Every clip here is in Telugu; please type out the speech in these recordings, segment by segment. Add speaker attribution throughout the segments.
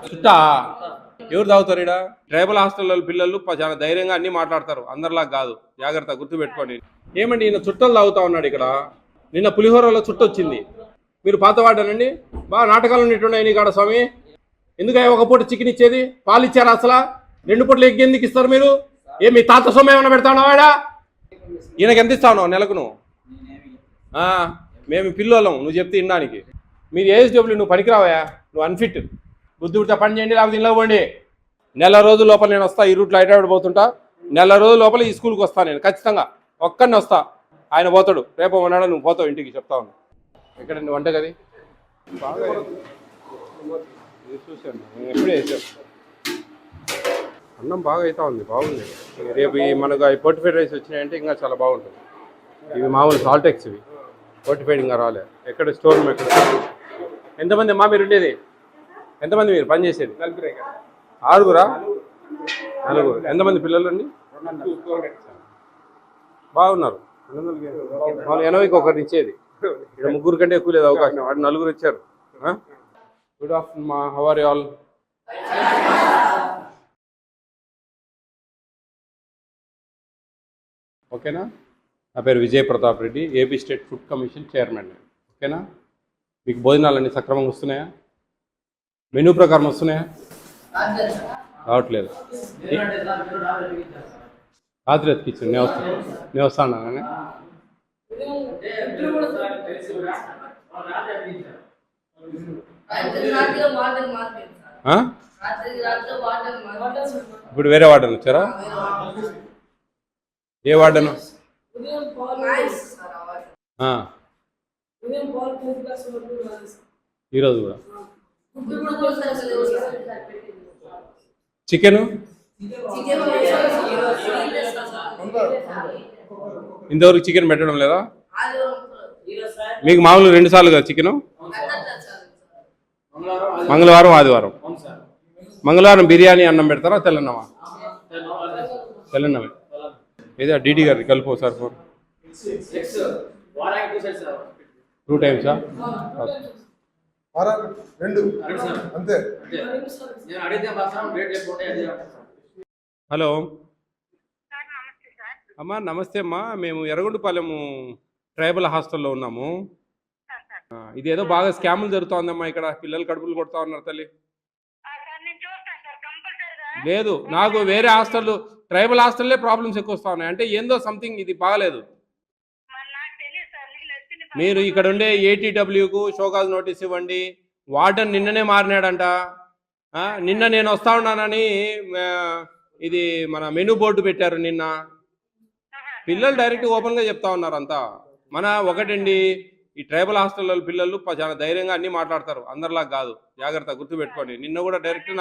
Speaker 1: చుట్టా ఎవరు తాగుతారు ఇక్కడ? ట్రైబల్ హాస్టల్లో పిల్లలు చాలా ధైర్యంగా అన్ని మాట్లాడతారు, అందరిలా కాదు. జాగ్రత్త గుర్తుపెట్టుకోండి. ఏమండి ఈయన చుట్టలు తాగుతా ఉన్నాడు ఇక్కడ. నిన్న పులిహోరలో చుట్టు వచ్చింది. మీరు పాతవాడనండి, బాగా నాటకాలు ఉన్నట్టున్నాయి నీ కాడ స్వామి. ఎందుకయ్యా ఒక పూట చికెన్ ఇచ్చేది? పాలు ఇచ్చారా అసలు? 2 పూటలు ఎగ్ ఎందుకు ఇస్తారు మీరు? మీ తాత సొమ్ము ఏమైనా పెడతా ఉన్నావాడా? ఈయనకి ఎంత ఇస్తా ఉన్నావు నెలకు నువ్వు? మేము పిల్లోళ్ళం, నువ్వు చెప్తే వినడానికి. మీరు ఏఎస్డబ్ల్యూ, నువ్వు పనికిరావా, నువ్వు అన్ఫిట్. బుద్ధి పుడితే పని చేయండి, లేకపోతే ఇంట్లో పోండి. నెల రోజుల లోపల నేను వస్తా, ఈ రూట్లో హైదరాబాద్ పోతుంటా. నెల రోజుల లోపల ఈ స్కూల్కి వస్తాను నేను ఖచ్చితంగా. ఒక్కడిని వస్తా, ఆయన పోతాడు. రేపు ఉన్నాడు, నువ్వు పోతావు ఇంటికి. చెప్తా ఉన్నా ఎక్కడండి వంటగది? బాగా చూశాను నేను, ఎప్పుడే వేసాను. అన్నం బాగా అవుతా ఉంది, బాగుంది. రేపు మనకు ఫోర్టిఫైడ్ రైస్ వచ్చినాయంటే ఇంకా చాలా బాగుంటుంది. ఇవి మామూలు సాల్టెక్స్, ఇవి ఫోర్టిఫైడ్ ఇంకా రాలే. ఎక్కడ స్టోర్ రూమ్ ఎక్కడ? ఎంతమంది అమ్మా మీరు ఉండేది? ఎంతమంది మీరు పని చేసేది? 6గురా? 4. ఎంతమంది పిల్లలు అండి? బాగున్నారు. 80కి ఒకరిని ఇచ్చేది. ఇక్కడ 3 కంటే ఎక్కువ లేదు అవకాశం. వాడు 4 ఇచ్చారు. గుడ్ ఆఫ్టర్నూన్ మా, హౌ ఆర్ యు ఆల్? ఓకేనా? నా పేరు Vijay Pratap Reddy, AP state food commission chairman. ఓకేనా? మీకు భోజనాలన్నీ సక్రమంగా వస్తున్నాయా? మెనూ ప్రకారం వస్తున్నాయా? రావట్లేదు. రాత్రి ఎత్తికిచ్చాను, నేను వస్తాను. ఇప్పుడు వేరే వార్డెన్ వచ్చారా? ఏ వార్డెన్? ఈరోజు కూడా చికెను ఇంతవరకు చికెన్ పెట్టడం లేదా? మీకు మామూలు 2 సార్లు కదా చికెను? మంగళవారం ఆదివారం. మంగళవారం బిర్యానీ అన్నం పెడతారా? తెల్లన్నమా? తెల్లన్నమే. ఏదో డీడీ గారికి కలుపు సార్. 2 టైమ్సా? హలో అమ్మా, నమస్తే అమ్మా. మేము ఎర్రగొండపాలెము ట్రైబల్ హాస్టల్లో ఉన్నాము. ఇదేదో బాగా స్కాములు జరుగుతోందమ్మా ఇక్కడ. పిల్లలు కడుపులు కొడతా ఉన్నారు తల్లి. లేదు, నాకు వేరే హాస్టల్, ట్రైబల్ హాస్టల్లే ప్రాబ్లమ్స్ ఎక్కువ వస్తూ ఉన్నాయి. అంటే ఏందో సంథింగ్ ఇది బాగలేదు. మీరు ఇక్కడ ఉండే ఏటీడబ్ల్యూకు షోకాజ్ నోటీస్ ఇవ్వండి. వార్డెన్ నిన్ననే మారినాడంట. నిన్న నేను వస్తా ఉన్నానని ఇది మన మెనూ బోర్డు పెట్టారు నిన్న. పిల్లలు డైరెక్ట్ ఓపెన్గా చెప్తా ఉన్నారు అంతా. మన ఒకటండి, ఈ ట్రైబల్ హాస్టల్లో పిల్లలు చాలా ధైర్యంగా అన్ని మాట్లాడతారు, అందరిలా కాదు. జాగ్రత్త గుర్తుపెట్టుకోండి. నిన్న కూడా డైరెక్ట్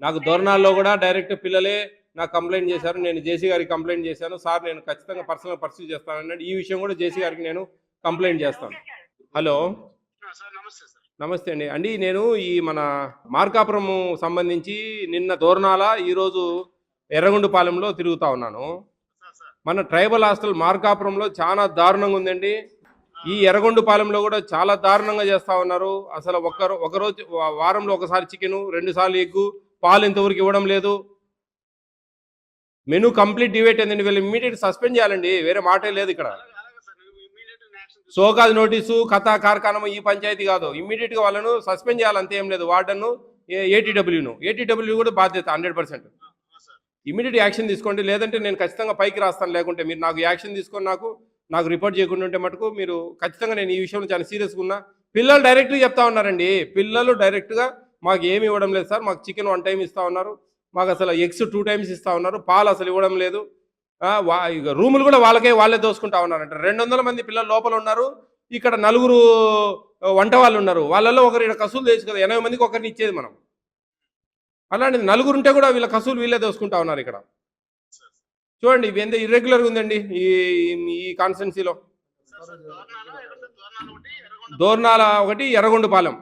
Speaker 1: నాకు దోర్నాల్లో కూడా డైరెక్ట్ పిల్లలే నాకు కంప్లైంట్ చేశారు. నేను జేసీ గారికి కంప్లైంట్ చేశాను. సార్ నేను ఖచ్చితంగా పర్సనల్ పర్సూ చేస్తానన్నాడు. ఈ విషయం కూడా జేసీ గారికి నేను కంప్లైంట్ చేస్తాను. హలో, నమస్తే అండి. నేను ఈ మన మార్కాపురం సంబంధించి నిన్న దోర్నాల, ఈరోజు ఎర్రగొండపాలెంలో తిరుగుతా ఉన్నాను. మన ట్రైబల్ హాస్టల్ మార్కాపురంలో చాలా దారుణంగా ఉందండి. ఈ ఎర్రగొండపాలెంలో కూడా చాలా దారుణంగా చేస్తూ ఉన్నారు. అసలు ఒకరోజు వారంలో ఒకసారి చికెను, 2 సార్లు ఎగ్గు, పాలు ఇంతవరకు ఇవ్వడం లేదు. మెనూ కంప్లీట్ డివేట్ అయిందండి. వీళ్ళు ఇమ్మీడియట్ సస్పెండ్ చేయాలండి, వేరే మాటే లేదు ఇక్కడ. షోకాజ్ నోటీసు, కథా కార్ఖానం ఈ పంచాయతీ కాదు. ఇమ్మీడియట్గా వాళ్ళను సస్పెండ్ చేయాలి, అంతే, ఏం లేదు. వార్డన్ను, ఏటీడబ్ల్యూ కూడా బాధ్యత 100%. ఇమ్మీడియట్ యాక్షన్ తీసుకోండి, లేదంటే నేను ఖచ్చితంగా పైకి రాస్తాను. లేకుంటే మీరు నాకు యాక్షన్ తీసుకొని నాకు రిపోర్ట్ చేయకుండా ఉంటే మటుకు మీరు ఖచ్చితంగా, నేను ఈ విషయంలో చాలా సీరియస్గా ఉన్నా. పిల్లలు డైరెక్ట్గా చెప్తా ఉన్నారండి. పిల్లలు డైరెక్ట్గా మాకు ఏమి ఇవ్వడం లేదు సార్, మాకు చికెన్ 1 టైం ఇస్తూ ఉన్నారు, మాకు అసలు ఎగ్స్ 2 టైమ్స్ ఇస్తూ ఉన్నారు, పాలు అసలు ఇవ్వడం లేదు. రూములు కూడా వాళ్ళే దోసుకుంటా ఉన్నారంట. 200 మంది పిల్లలు లోపల ఉన్నారు. ఇక్కడ 4 వంట వాళ్ళు ఉన్నారు. వాళ్ళల్లో ఒకరు ఇక్కడ కసులు తెచ్చు కదా, 80 మందికి ఒకరిని ఇచ్చేది మనం. అలాంటిది 4 ఉంటే కూడా వీళ్ళ కసులు వీళ్ళే దోసుకుంటా ఉన్నారు ఇక్కడ. చూడండి, ఇవి ఎంత ఇర్రెగ్యులర్గా ఉందండి ఈ కాన్స్టిట్యున్సీలో. దోర్నాల ఒకటి, ఎర్రగొండపాలెం,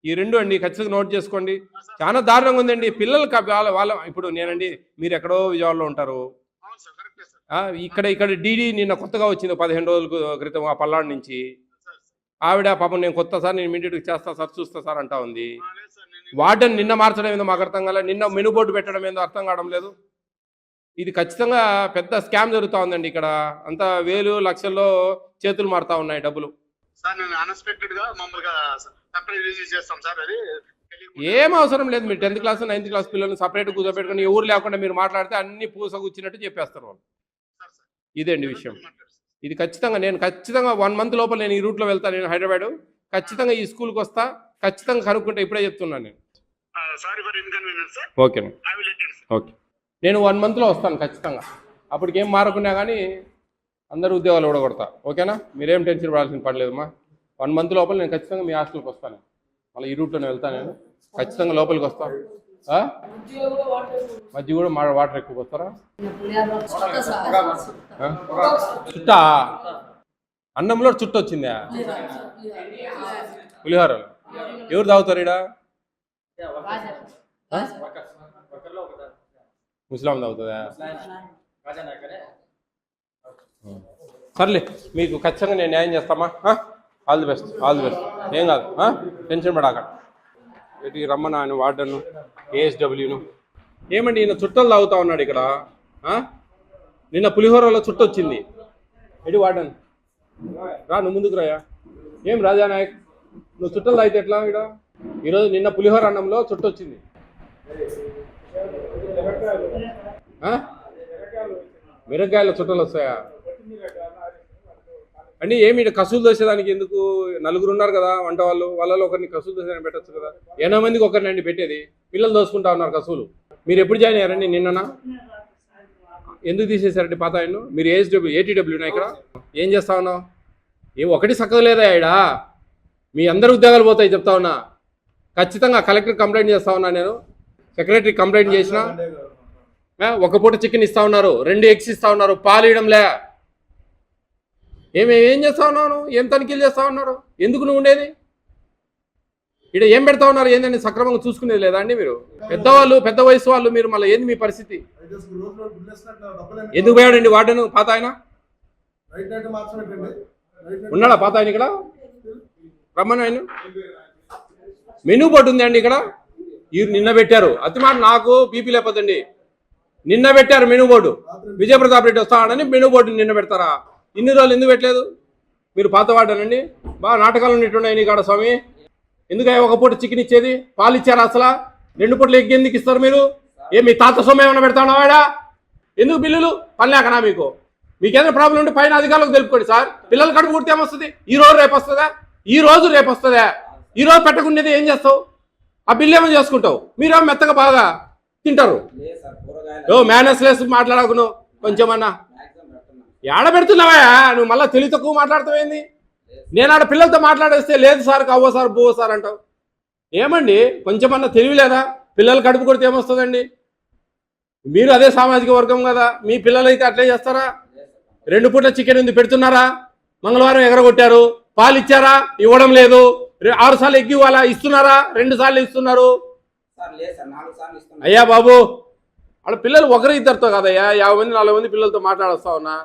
Speaker 1: ఈ 2 అండి. ఖచ్చితంగా నోట్ చేసుకోండి. చాలా దారుణంగా ఉందండి. పిల్లలకి వాళ్ళ ఇప్పుడు నేనండి, మీరు ఎక్కడో విజయవాడలో ఉంటారు. ఇక్కడ డీడీ నిన్న కొత్తగా వచ్చింది 15 రోజుల క్రితం ఆ పల్నాడు నుంచి. ఆవిడ పాపం నేను కొత్త సార్ నేను ఇమీడియట్గా చేస్తా సార్ చూస్తా సార్ అంటా ఉంది. వార్డెన్ నిన్న మార్చడం ఏందో మాకు అర్థం కాలేదు, నిన్న మెనూ బోర్డు పెట్టడం ఏందో అర్థం కావడం లేదు. ఇది ఖచ్చితంగా పెద్ద స్కామ్ జరుగుతూ ఉందండి ఇక్కడ. అంతా వేలు లక్షల్లో చేతులు మారుతా ఉన్నాయి డబ్బులు.
Speaker 2: సార్ నేను అన్ఎక్స్పెక్టెడ్ గా మామూలుగా సర్ప్రైజ్ రిలీజ్ చేస్తాం సార్, అది
Speaker 1: ఏం అవసరం లేదు. మీరు 10th క్లాస్ 9th క్లాస్ పిల్లల్ని సపరేట్ కూర్చోబెట్టుకుని ఎవరు లేకుండా మీరు మాట్లాడితే అన్ని పూసగుచ్చినట్టు చెప్పేస్తారు వాళ్ళు. ఇదేండి విషయం. ఇది ఖచ్చితంగా నేను 1 month లోపల నేను ఈ రూట్లో వెళ్తాను. నేను హైదరాబాద్ ఖచ్చితంగా ఈ స్కూల్కి వస్తా, ఖచ్చితంగా కనుక్కుంటే ఇప్పుడే చెప్తున్నాను నేను. ఓకే ఓకే, నేను 1 monthలో వస్తాను ఖచ్చితంగా. అప్పటికి ఏం మారకున్నా కానీ అందరూ ఉద్యోగాలు ఊడగొడతా. ఓకేనా, మీరేం టెన్షన్ పడాల్సిన పని లేదమ్మా. 1 month లోపల నేను ఖచ్చితంగా మీ హాస్టల్కి వస్తాను. మళ్ళీ ఈ రూట్లోనే వెళ్తాను నేను, ఖచ్చితంగా లోపలికి వస్తాను. మధ్య కూడా వాటర్ ఎక్కువ వస్తారా? చుట్టా అన్నంలో చుట్ట వచ్చిందా? పులిహోర ఎవరు తాగుతారు ఈడ? ముస్లాం తాగుతుందా? సర్లే, మీకు ఖచ్చితంగా నేను న్యాయం చేస్తామా. All the best, all the best. ఏం కాదు, టెన్షన్ పడాక. ఇటు రమ్మన్నా ఆయన వార్డను ఏఎస్డబ్ల్యూను. ఏమండి ఈయన చుట్టలు తాగుతా ఉన్నాడు ఇక్కడ. నిన్న పులిహోరలో చుట్ట వచ్చింది. ఎటు వార్డన్ రా, నువ్వు ముందుకు రాయా. ఏం రాజానాయక్, నువ్వు చుట్టలు తాగితే ఎట్లా? ఇక్కడ ఈరోజు నిన్న పులిహోర అన్నంలో చుట్ట వచ్చింది. మిరగాయల చుట్టలు వస్తాయా అండి? ఏమి కసులు దోసేదానికి ఎందుకు? నలుగురు ఉన్నారు కదా వంట వాళ్ళు, వాళ్ళలో ఒకరిని కసులు దోసేదానికి పెట్టచ్చు కదా. 80 మందికి ఒకరిని అండి పెట్టేది. పిల్లలు దోసుకుంటా ఉన్నారు కసులు. మీరు ఎప్పుడు జాయిన్ అయ్యారండి? నిన్ననా? ఎందుకు తీసేశారండి పాత ఆయన? మీరు ఏటీడబ్ల్యూనా ఇక్కడ? ఏం చేస్తా ఉన్నావు? ఒకటి చక్కగా లేదా ఇడా? మీ అందరు ఉద్యోగాలు పోతాయి చెప్తా ఉన్నా. ఖచ్చితంగా కలెక్టర్ కంప్లైంట్ చేస్తా ఉన్నా నేను. సెక్రటరీ కంప్లైంట్ చేసిన. ఒక పూట చికెన్ ఇస్తా ఉన్నారు, 2 eggs ఇస్తా ఉన్నారు, పాలు ఇవ్వడంలే. ఏం చేస్తా ఉన్నావు? ఏం తనిఖీలు చేస్తా ఉన్నారు? ఎందుకు నువ్వు ఉండేది ఇక్కడ? ఏం పెడతా ఉన్నారు? ఏంటంటే సక్రమంగా చూసుకునేది లేదా అండి మీరు? పెద్దవాళ్ళు, పెద్ద వయసు వాళ్ళు మీరు. మళ్ళీ ఏంది మీ పరిస్థితి? ఎందుకు పోయాడండి వార్డెన్ పాత ఆయన? ఉన్నాడా పాత ఆయన ఇక్కడ? రమ్మని ఆయన. మెనూ బోర్డు ఉంది అండి ఇక్కడ. నిన్న పెట్టారు. అతి మాట నాకు బీపీ లేకపోతండి. నిన్న పెట్టారు మెనూ బోర్డు. విజయప్రతాప్ రెడ్డి వస్తాడని మెనూ బోర్డు నిన్న పెడతారా? ఇన్ని రోజులు ఎందుకు పెట్టలేదు? మీరు పాత వాడానండి. బాగా నాటకాలు ఉన్నట్టున్నాయి నీ కాడ స్వామి. ఎందుకయ్యా ఒక పూట చికెన్ ఇచ్చేది? పాలు ఇచ్చారా అసలు? 2 పూటలు ఎగ్ ఎందుకు ఇస్తారు మీరు? మీ తాత సొమ్ము ఏమైనా పెడతాడా వాడా? ఎందుకు బిల్లులు? పని లేకనా మీకు? మీకేదైనా ప్రాబ్లం ఉంటే పైన అధికారులకు తెలుపుకోండి సార్. పిల్లలు కడుపు కుడితే ఏమొస్తుంది? ఈ రోజు రేపు వస్తుందా? ఈ రోజు రేపు వస్తుందా? ఈ రోజు పెట్టకుండేది ఏం చేస్తావు? ఆ బిల్లు ఏమో చేసుకుంటావు. మీరేమో మెత్తగా బాగా తింటారు. మేనస్ లెస్ మాట్లాడకు నువ్వు కొంచెమన్నా. ఏడ పెడుతున్నావా నువ్వు? మళ్ళీ తెలివి తక్కువ మాట్లాడుతావేంది? నేను ఆడ పిల్లలతో మాట్లాడేస్తే లేదు సార్, కవ్వ సార్, బువ్వ సార్ అంటావు. ఏమండి కొంచెమన్నా తెలివి లేదా? పిల్లలు కడుపు కొడితే ఏమొస్తుందండి? మీరు అదే సామాజిక వర్గం కదా. మీ పిల్లలైతే అట్లే చేస్తారా? 2 పూట్ల చికెన్ ఉంది పెడుతున్నారా? మంగళవారం ఎగరగొట్టారు. పాలు ఇచ్చారా? ఇవ్వడం లేదు. 6 సార్లు ఎగ్గి ఇవ్వాలా? ఇస్తున్నారా? 2 సార్లు ఇస్తున్నారు. అయ్యా బాబు, వాళ్ళ పిల్లలు 1-2తో కదయ్యా, 50 మంది 40 మంది పిల్లలతో మాట్లాడొస్తా ఉన్నా.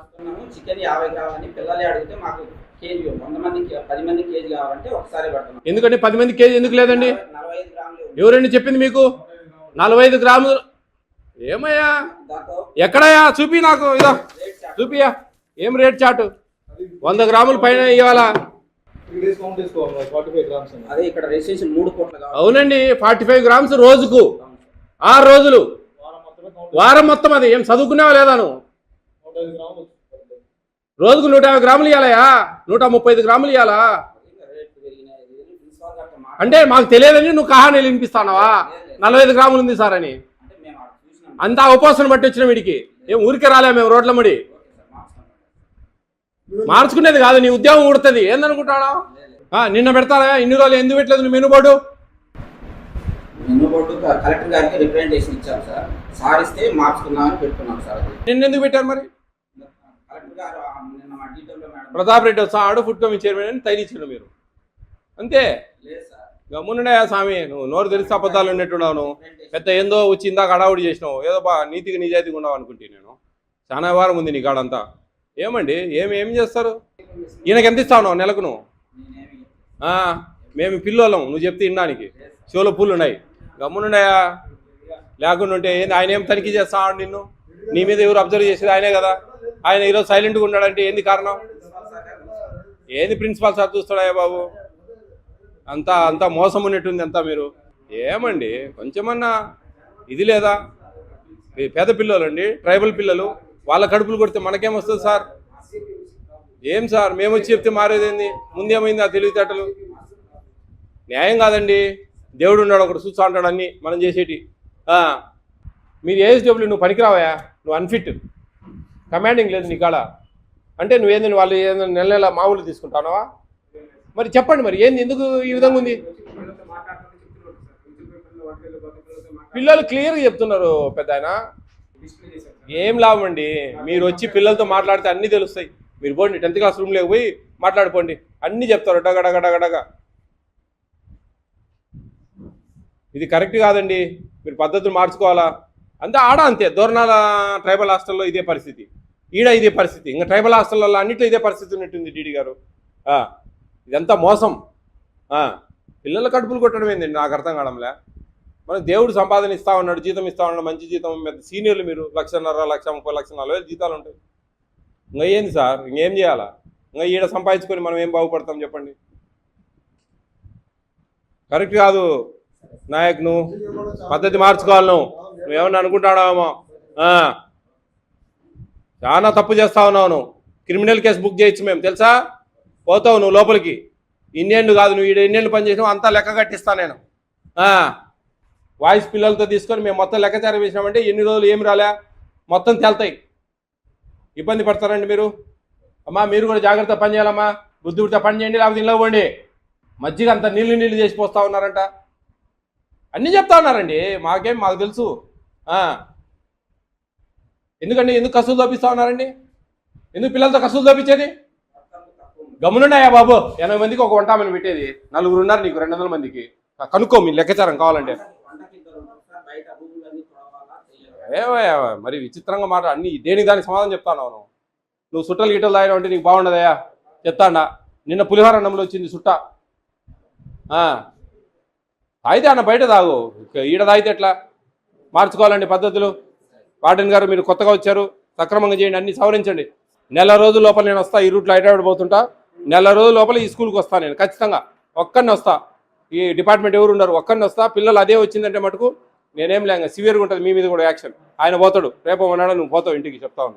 Speaker 3: చికెన్ 50 కావాలని పిల్లలే అడిగితే మాకు కేజీ 100 మందికి 10 మందికి కేజీ కావాలంటే ఒకసారి పెడతాం.
Speaker 1: ఎందుకంటే 10 మంది కేజీ ఎందుకు లేదండి?
Speaker 3: 45 గ్రాములు.
Speaker 1: ఎవరండి చెప్పింది మీకు? 45 గ్రాములు ఏమయ్యా? ఎక్కడయ్యా? చూపి నాకు. ఇదా చూపియా. ఏం రేట్ చాటు? 100 గ్రాముల పైన ఇవ్వాలా?
Speaker 3: అదే ఇక్కడ రిజిస్ట్రేషన్ 3 కోట్ల.
Speaker 1: అవునండి, 45 గ్రామ్స్ రోజుకు 6 రోజులు, వారం మొత్తం. అది ఏం చదువుకునేవా లేదా నువ్వు? రోజుకు 150 గ్రాములు ఇవ్వాలయా? 135 గ్రాములు ఇవ్వాలా? అంటే మాకు తెలియదని నువ్వు కహానీ వినిపిస్తానవా? 45 గ్రాములు ఉంది సార్ అని. అంతా ఉపవాసం బట్టి వచ్చిన వీడికి. ఏం ఊరికే రాలే మేము రోడ్ల ముడి. మార్చుకునేది కాదు, నీ ఉద్యోగం ఉడుతుంది. ఏందనుకుంటాడా? నిన్న పెడతారా? ఇన్ని రోజులు ఎందుకు పెట్టలేదు నువ్వు menu board?
Speaker 3: Menu board collector గారికి రిప్రజెంటేషన్ ఇచ్చాం సార్. సార్ ఇస్తే మార్చుకుందామని పెట్టుకున్నాం సార్.
Speaker 1: నిన్న ఎందుకు పెట్టారు మరి?
Speaker 3: కలెక్టర్ గారు నిన్న మా డీటెయిల్లో మేడం
Speaker 1: ప్రతాప్ రెడ్డి వస్తాడు, ఫుడ్ కమిటీ చైర్మన్ అని తైలిచ్చారు మీరు. అంతే.
Speaker 3: లేదు సార్.
Speaker 1: గమ్మునుండే స్వామి, నువ్వు నోరు తెలిసి అబద్ధాలు ఉన్నట్టున్నావు. నువ్వు పెద్ద ఏందో వచ్చి ఇందాక హడావుడి చేసినావు. ఏదో నీతిగా నిజాయితీగా ఉండవు అనుకుంటే నేను. చాలా వారం ఉంది నీ కాడంతా. ఏమండి ఏం చేస్తారు? ఈయనకి ఎంత ఇస్తావు నెలకు? నువ్వు మేము పిల్లోళ్ళం నువ్వు చెప్తే వినడానికి చెవులో పూలు ఉన్నాయి గమ్మునున్నాయా లేకుండా ఉంటే ఏంది ఆయన ఏం తనిఖీ చేస్తా నిన్ను నీ మీద ఎవరు అబ్జర్వ్ చేసేది ఆయనే కదా ఆయన ఈరోజు సైలెంట్గా ఉన్నాడంటే ఏంది కారణం ఏంది ప్రిన్సిపాల్ సార్ చూస్తాడా బాబు అంతా మోసం ఉన్నట్టుంది అంతా మీరు ఏమండి కొంచెమన్నా ఇది లేదా పేద పిల్లలండి ట్రైబల్ పిల్లలు వాళ్ళ కడుపులు కొడితే మనకేమొస్తుంది సార్ ఏం సార్ మేము వచ్చి చెప్తే మారేదేంది ముందేమైంది ఆ తెలివితేటలు న్యాయం కాదండి దేవుడు ఉన్నాడు ఒకటి చూస్తా ఉంటాడు అన్నీ మనం చేసేటి మీరు ఏఎస్డబ్ల్యూ నువ్వు పనికిరావా నువ్వు అన్ఫిట్ కమాండింగ్ లేదు నీ కాడ అంటే నువ్వేందని వాళ్ళు ఏదైనా నెల నెల మామూలు తీసుకుంటావా మరి చెప్పండి మరి ఏంది ఎందుకు ఈ విధంగా ఉంది పిల్లలు క్లియర్గా చెప్తున్నారు పెద్ద ఆయన ఏం లాభం అండి మీరు వచ్చి పిల్లలతో మాట్లాడితే అన్నీ తెలుస్తాయి మీరు పోండి 10th క్లాస్ రూమ్లోకి పోయి మాట్లాడుకోండి అన్నీ చెప్తారు డగడగడగడగా ఇది కరెక్ట్ కాదండి మీరు పద్ధతులు మార్చుకోవాలా అంతే ఆడ అంతే దూరణాల ట్రైబల్ హాస్టల్లో ఇదే పరిస్థితి ఈడ ఇదే పరిస్థితి ఇంకా ట్రైబల్ హాస్టల్లో అన్నింటిలో ఇదే పరిస్థితి ఉన్నట్టుంది డీడీ గారు ఇదంతా మోసం పిల్లల కడుపులు కొట్టడం ఏందండి నాకు అర్థం కావడంలే మనకు దేవుడు సంపాదన ఇస్తా ఉన్నాడు జీతం ఇస్తా ఉన్నాడు మంచి జీతం పెద్ద సీనియర్లు మీరు 1,50,000 1,30,000 1,40,000 జీతాలు ఉంటాయి ఇంకా ఏంది సార్ ఇంకేం చేయాలా ఇంకా ఈడ సంపాదించుకొని మనం ఏం బాగుపడతాం చెప్పండి కరెక్ట్ కాదు నాయక్ నువ్వు పద్ధతి మార్చుకోవాలి నువ్వేమన్నా అనుకుంటాడామో చాలా తప్పు చేస్తా ఉన్నావు నువ్వు క్రిమినల్ కేసు బుక్ చేయొచ్చు మేము తెలుసా పోతావు నువ్వు లోపలికి ఇన్నేళ్ళు కాదు నువ్వు ఈడ ఎన్నేళ్ళు పని చేసినావు అంతా లెక్క కట్టిస్తా నేను వాయిస్ పిల్లలతో తీసుకొని మేము మొత్తం లెక్కచారం వేసినామంటే ఎన్ని రోజులు ఏమి రాలే మొత్తం తేలుతాయి ఇబ్బంది పడతారండి మీరు అమ్మా మీరు కూడా జాగ్రత్త పని చేయాలమ్మా బుద్ధి పుట్ట పని చేయండి లేకపోతే ఇంట్లో పోండి మజ్జిగ అంతా నీళ్ళు చేసి పోస్తా ఉన్నారంట అన్నీ చెప్తా ఉన్నారండి మాకు తెలుసు ఎందుకండి ఎందుకు కసులు తప్పిస్తా ఉన్నారండి ఎందుకు పిల్లలతో కసులు తప్పించేది గమ్మునున్నాయా బాబు 80 మందికి ఒక వంటామని పెట్టేది 4 ఉన్నారు నీకు 200 మందికి కనుక్కో మీ లెక్కచారం కావాలంటే మరి విచిత్రంగా మాట అన్ని దేనికి దానికి సమాధానం చెప్తాను నువ్వు సుట్టలు గిట్టలు తాగినావు అంటే నీకు బాగుండదయా చెప్తాడా నిన్న పులిహోర అన్నంలో వచ్చింది సుట్ట తాగితే అన్న బయట తాగు ఈడ తాగితే ఎట్లా మార్చుకోవాలండి పద్ధతులు వార్డెన్ గారు మీరు కొత్తగా వచ్చారు సక్రమంగా చేయండి అన్ని సవరించండి నెల రోజుల లోపల నేను వస్తా ఈ రూట్లో హైదరాబాద్ పోతుంటా నెల రోజుల లోపల ఈ స్కూల్కి వస్తాను నేను ఖచ్చితంగా ఒక్కడిని వస్తా ఈ డిపార్ట్మెంట్ ఎవరు ఉన్నారు ఒక్కడిని వస్తా పిల్లలు అదే వచ్చిందంటే మటుకు నేనేం లేక సివియర్గా ఉంటుంది మీ మీద కూడా యాక్షన్ ఆయన పోతాడు రేపు ఉన్నాడు నువ్వు పోతావు ఇంటికి చెప్తా ఉన్నా